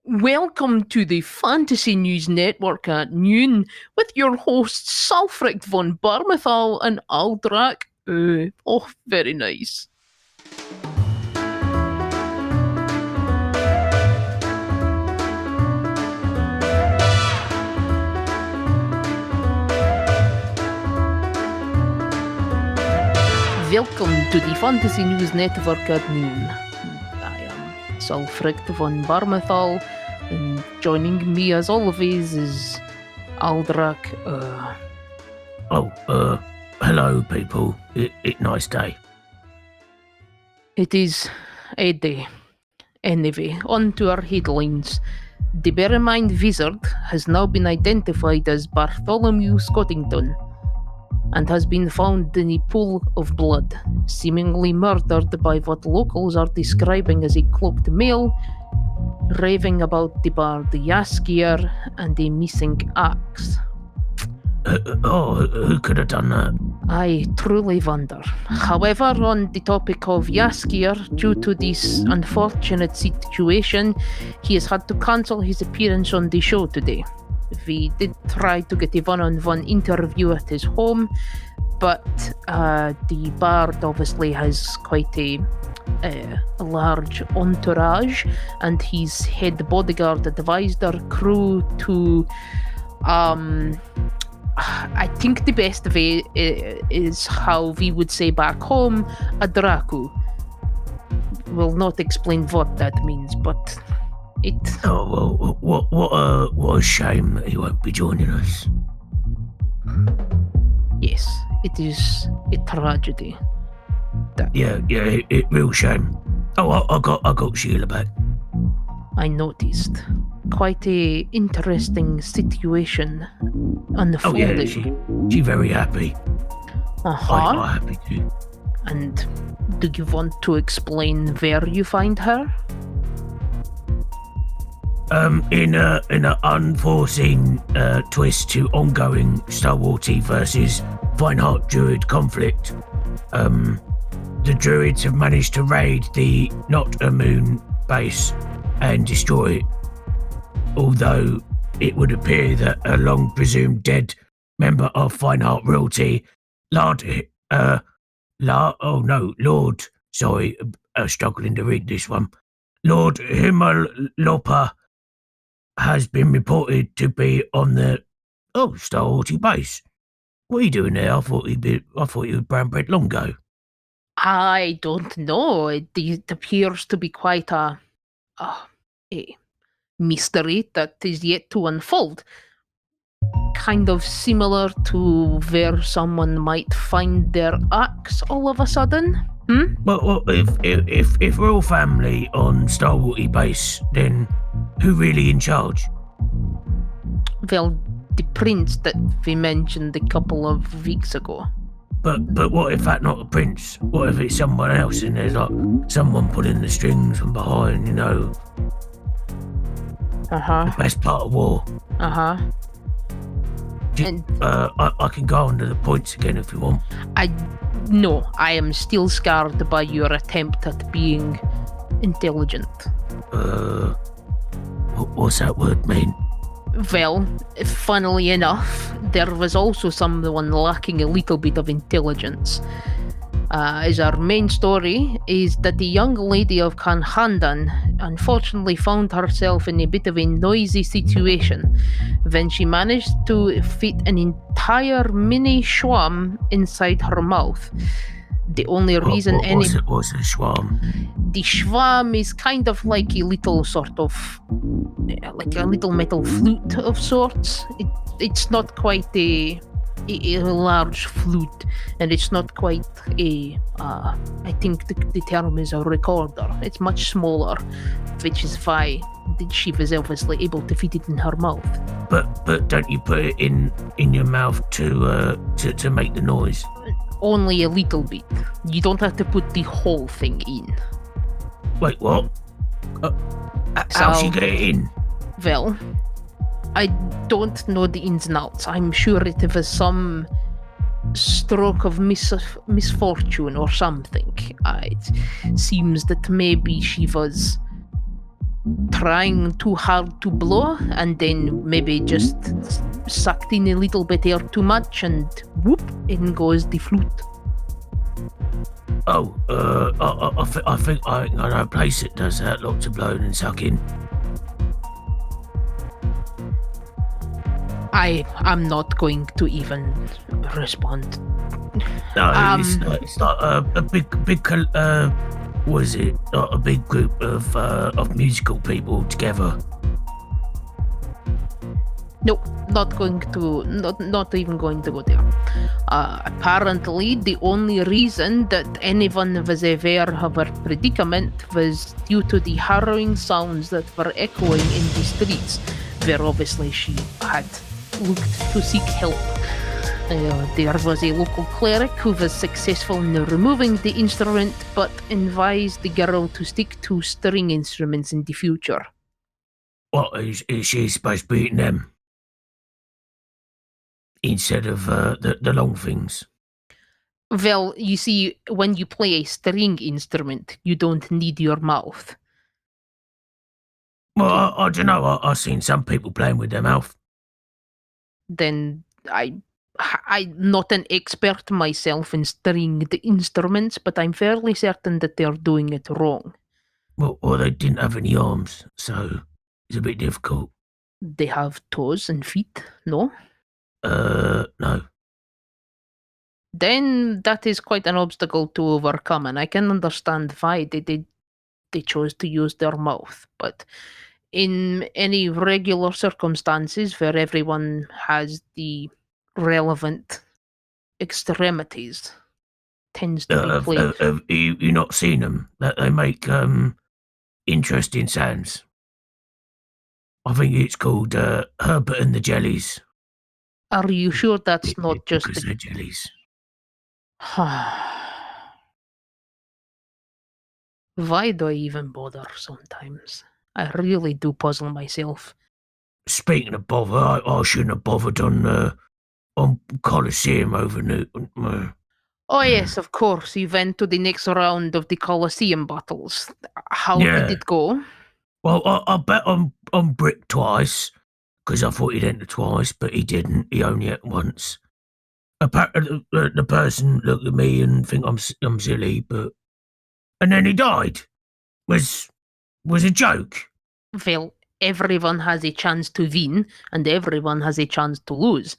Welcome to the Fantasy News Network at noon with your hosts Salfrickt von Barmethal and Aldraak. Very nice. Welcome to the Fantasy News Network at noon. I am Salfrickt von Barmethal, and joining me as always is Aldraak. Hello people. Nice day. It is a day. Anyway, on to our headlines. The Barrowmind Wizard has now been identified as Bartholomew Scottington and has been found in a pool of blood, seemingly murdered by what locals are describing as a cloaked male, raving about the bard Jaskier and a missing axe. Who could have done that? I truly wonder. However, on the topic of Jaskier, due to this unfortunate situation, he has had to cancel his appearance on the show today. We did try to get a one-on-one interview at his home, but the bard obviously has quite a large entourage, and his head bodyguard advised our crew to I think the best way is how we would say back home, Aldraak. Will not explain what that means, but it... Oh, well, what a shame that he won't be joining us. Yes, it is a tragedy. Yeah, it real shame. Oh, I got Sheila back. I noticed. Quite a interesting situation unfolding. Oh yeah, she very happy. I'm happy too. And do you want to explain where you find her? In an unforeseen twist to ongoing Star Wars versus Feinheart Druid conflict, the Druids have managed to raid the Not a Moon base and destroy it. Although it would appear that a long presumed dead member of Feinheart royalty, Lord, struggling to read this one. Lord Himalopa has been reported to be on the Star Wars base. What are you doing there? I thought you were brown bread long ago. I don't know. It appears to be quite a mystery that is yet to unfold. Kind of similar to where someone might find their axe all of a sudden. Well, if we're all family on Star Wars base, then who really in charge? Well, the prince that we mentioned a couple of weeks ago. But what if that's not a prince? What if it's someone else and there's like someone pulling the strings from behind, you know? The best part of war. I can go on to the points again if you want. No, I am still scarred by your attempt at being intelligent. What's that word mean? Well, funnily enough, there was also someone lacking a little bit of intelligence. As our main story is that the young lady of Kanhandan unfortunately found herself in a bit of a noisy situation when she managed to fit an entire mini schwarm inside her mouth. The only reason what's a schwarm? The schwarm is kind of like a little sort of like a little metal flute of sorts. It's not quite a large flute, and it's not quite I think the term is a recorder. It's much smaller, which is why she was obviously able to fit it in her mouth. But don't you put it in your mouth to make the noise? Only a little bit. You don't have to put the whole thing in. Wait, what? How's she get it in? Well, I don't know the ins and outs. I'm sure it was some stroke of misfortune or something. It seems that maybe she was trying too hard to blow, and then maybe just sucked in a little bit air too much, and whoop, in goes the flute. Oh, I think I know a place that does that, lots of blowing and sucking. I'm not going to even respond. No, it's not a big, what is it? Not a big group of musical people together. Nope, not even going to go there. Apparently, the only reason that anyone was aware of her predicament was due to the harrowing sounds that were echoing in the streets, where obviously she had looked to seek help. There was a local cleric who was successful in removing the instrument, but advised the girl to stick to string instruments in the future. What is she supposed to be eating them? Instead of the long things. Well, you see, when you play a string instrument, you don't need your mouth. Well, I don't know. I've seen some people playing with their mouth. Then I'm not an expert myself in stringed instruments, but I'm fairly certain that they're doing it wrong. Well, they didn't have any arms, so it's a bit difficult. They have toes and feet, no? No. Then that is quite an obstacle to overcome, and I can understand why they chose to use their mouth. But in any regular circumstances where everyone has the relevant extremities, tends to be played. Have you not seen them? That they make interesting sounds. I think it's called Herbert and the Jellies. Are you sure that's not just because they're jellies? Why do I even bother sometimes? I really do puzzle myself. Speaking of bother, I shouldn't have bothered on Colosseum over Newton. Oh yes, of course. You went to the next round of the Colosseum battles. How did it go? Well, I bet on Brick twice, because I thought he'd enter twice, but he didn't. He only entered once. Apparently, the person looked at me and think I'm silly, and then he died. Was a joke. Well, everyone has a chance to win, and everyone has a chance to lose.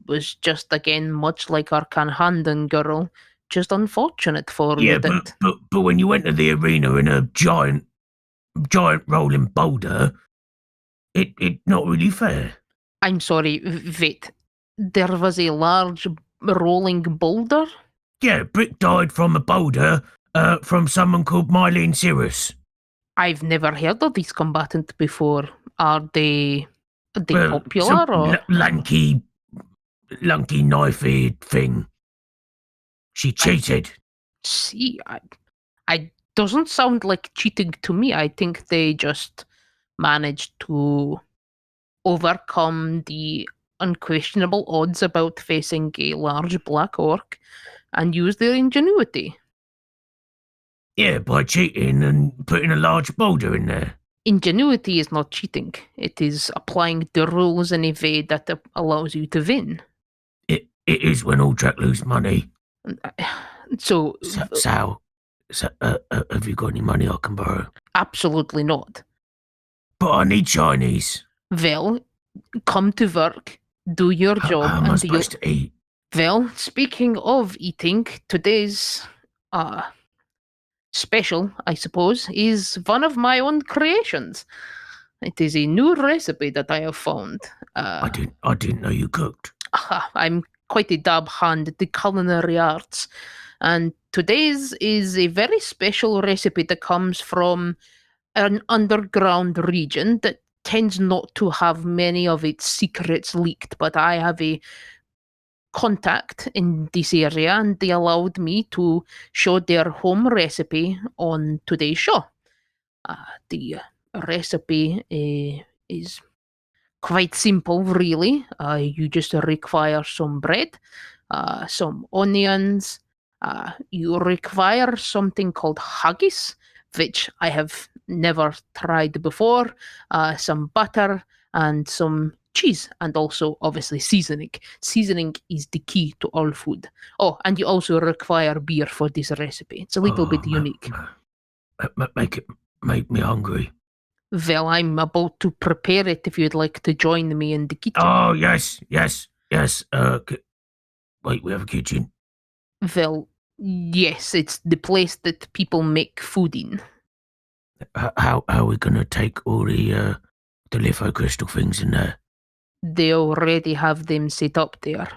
Was just again much like our Canhandan girl, just unfortunate for you. But when you went to the arena in a giant rolling boulder, it not really fair. I'm sorry, wait. There was a large rolling boulder? Yeah, Brick died from a boulder from someone called Mylene Cyrus. I've never heard of this combatant before. Are they popular or lanky knifey thing? She cheated. See, I doesn't sound like cheating to me. I think they just managed to overcome the unquestionable odds about facing a large black orc and use their ingenuity. Yeah, by cheating and putting a large boulder in there. Ingenuity is not cheating. It is applying the rules in a way that allows you to win. It is when Aldraak lose money. So, Sal, have you got any money I can borrow? Absolutely not. But I need Chinese. Well, come to work, do your job. How am I supposed to eat? Well, speaking of eating, today's special, I suppose, is one of my own creations. It is a new recipe that I have found. I didn't know you cooked. I'm quite a dab hand at the culinary arts, and today's is a very special recipe that comes from an underground region that tends not to have many of its secrets leaked, but I have a contact in this area and they allowed me to show their home recipe on today's show. The recipe is quite simple, really. You just require some bread, some onions. You require something called haggis, which I have never tried before, some butter, and some cheese, and also obviously seasoning. Seasoning is the key to all food. Oh, and you also require beer for this recipe. It's a little bit unique. Make me hungry. Well, I'm about to prepare it if you'd like to join me in the kitchen. Oh, yes. Wait, we have a kitchen. Well, yes, it's the place that people make food in. How are we gonna take all the litho crystal things in there? They already have them set up there.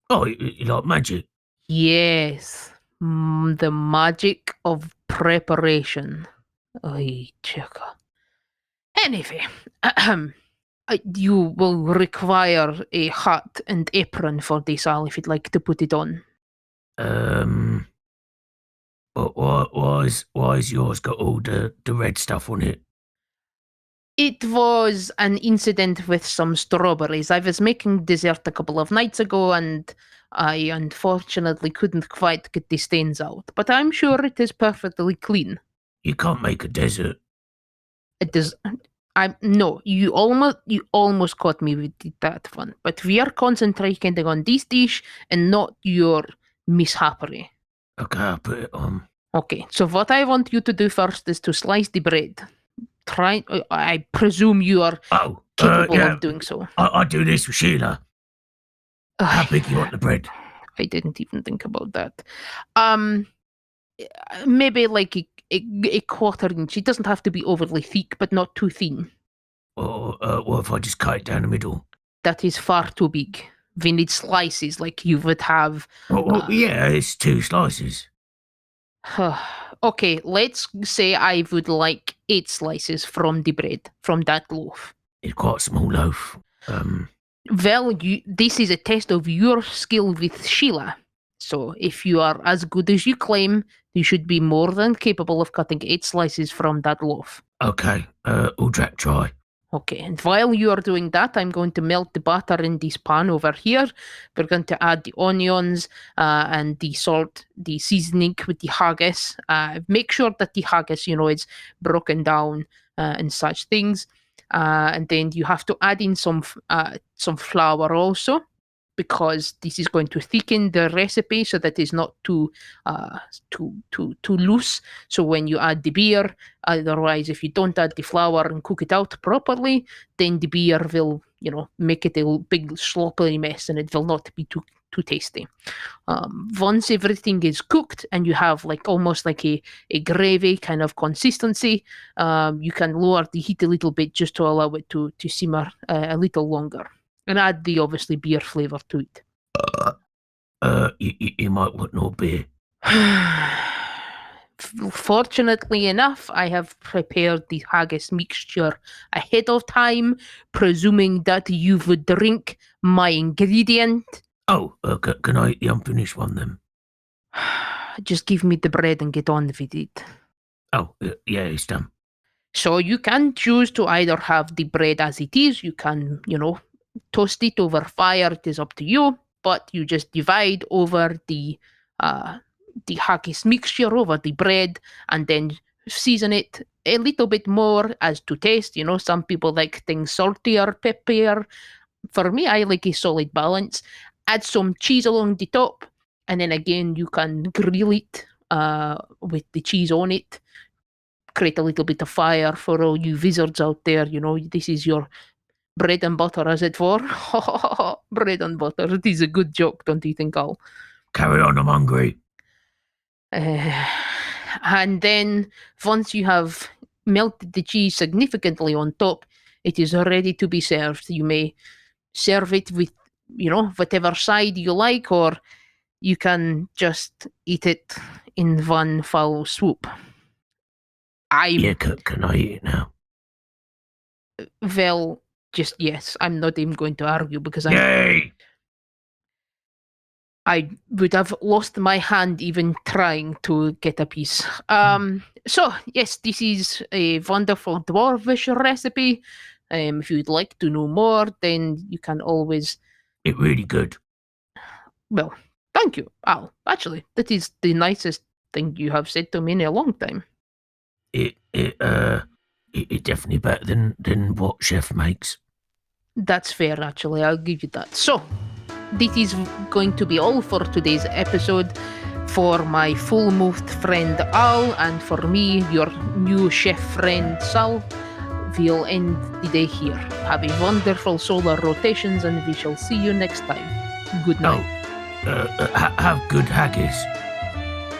Oh, you like magic? Yes, the magic of preparation. Oy, chicka. Anyway, you will require a hat and apron for this, Al, if you'd like to put it on. But why is yours got all the red stuff on it? It was an incident with some strawberries. I was making dessert a couple of nights ago, and I unfortunately couldn't quite get the stains out. But I'm sure it is perfectly clean. You can't make a desert. It is. No. You almost caught me with that one. But we are concentrating on this dish and not your mishappery. Okay, I'll put it on. Okay. So what I want you to do first is to slice the bread. I presume you are capable of doing so. I do this with Sheila. How big you want the bread? I didn't even think about that. Maybe like a quarter inch. It doesn't have to be overly thick, but not too thin. Or what if I just cut it down the middle? That is far too big. We need slices like you would have. Yeah, it's 2 slices. Okay, let's say I would like 8 slices from the bread, from that loaf. It's quite a small loaf. Well, this is a test of your skill with Sheila. So if you are as good as you claim, you should be more than capable of cutting 8 slices from that loaf. Okay, Aldraak, try. Okay, and while you are doing that, I'm going to melt the butter in this pan over here. We're going to add the onions and the salt, the seasoning with the haggis. Make sure that the haggis, is broken down and such things. And then you have to add in some flour also, because this is going to thicken the recipe so that it's not too loose. So when you add the beer, otherwise if you don't add the flour and cook it out properly, then the beer will make it a big sloppy mess and it will not be too tasty. Once everything is cooked and you have almost like a gravy kind of consistency, you can lower the heat a little bit just to allow it to simmer a little longer. And add the obviously beer flavor to it. You might want no beer. Fortunately enough, I have prepared the haggis mixture ahead of time, presuming that you would drink my ingredient. Oh, can I eat the unfinished one then? Just give me the bread and get on with it. Oh, yeah, it's done. So you can choose to either have the bread as it is, you can, toast it over fire, it is up to you, but you just divide over the haggis mixture over the bread and then season it a little bit more as to taste. Some people like things saltier, peppier. For me, I like a solid balance. Add some cheese along the top, and then again you can grill it with the cheese on it. Create a little bit of fire for all you wizards out there. This is your bread and butter, as it were. Bread and butter. It is a good joke, don't you think, Al? Carry on, I'm hungry. And then once you have melted the cheese significantly on top, it is ready to be served. You may serve it with, whatever side you like, or you can just eat it in one foul swoop. Yeah, can I eat it now? Well, just yes. I'm not even going to argue because Yay! I would have lost my hand even trying to get a piece. So yes, this is a wonderful dwarvish recipe. If you'd like to know more, then you can always. It's really good. Well, thank you, Al. Actually, that is the nicest thing you have said to me in a long time. It's definitely better than what Chef makes. That's fair, actually. I'll give you that. So, this is going to be all for today's episode. For my full-mouthed friend Al, and for me, your new chef friend Sal, we'll end the day here. Have a wonderful solar rotations, and we shall see you next time. Good night. Have good haggis.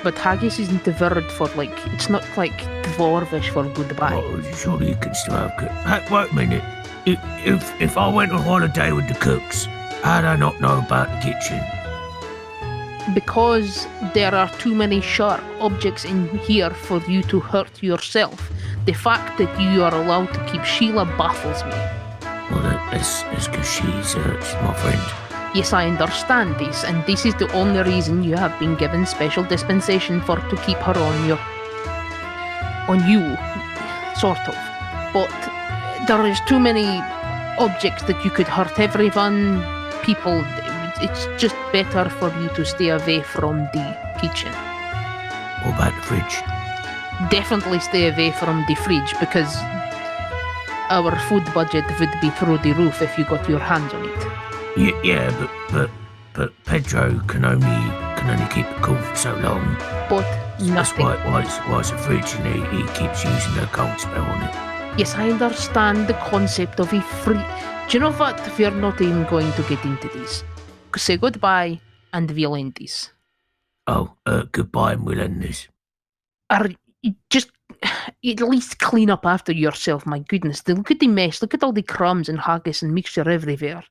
But haggis isn't the word for, like, it's not like dwarvish for goodbye. Oh, surely you can still have good. Wait a minute. If I went on holiday with the cooks, how'd I not know about the kitchen? Because there are too many sharp objects in here for you to hurt yourself. The fact that you are allowed to keep Sheila baffles me. Well, that's because she's my friend. Yes, I understand this, and this is the only reason you have been given special dispensation for to keep her on you, sort of. But there is too many objects that you could hurt everyone, people. It's just better for you to stay away from the kitchen. What about the fridge? Definitely stay away from the fridge, because our food budget would be through the roof if you got your hands on it. Yeah, but Pedro can only keep it cool for so long. But That's nothing. why it's a fridge, and he keeps using a cold spell on it. Yes, I understand the concept of a free. Do you know what? We're not even going to get into this. Say goodbye, and we'll end this. Oh, goodbye, and we'll end this. Just at least clean up after yourself, my goodness. Look at the mess. Look at all the crumbs and haggis and mixture everywhere.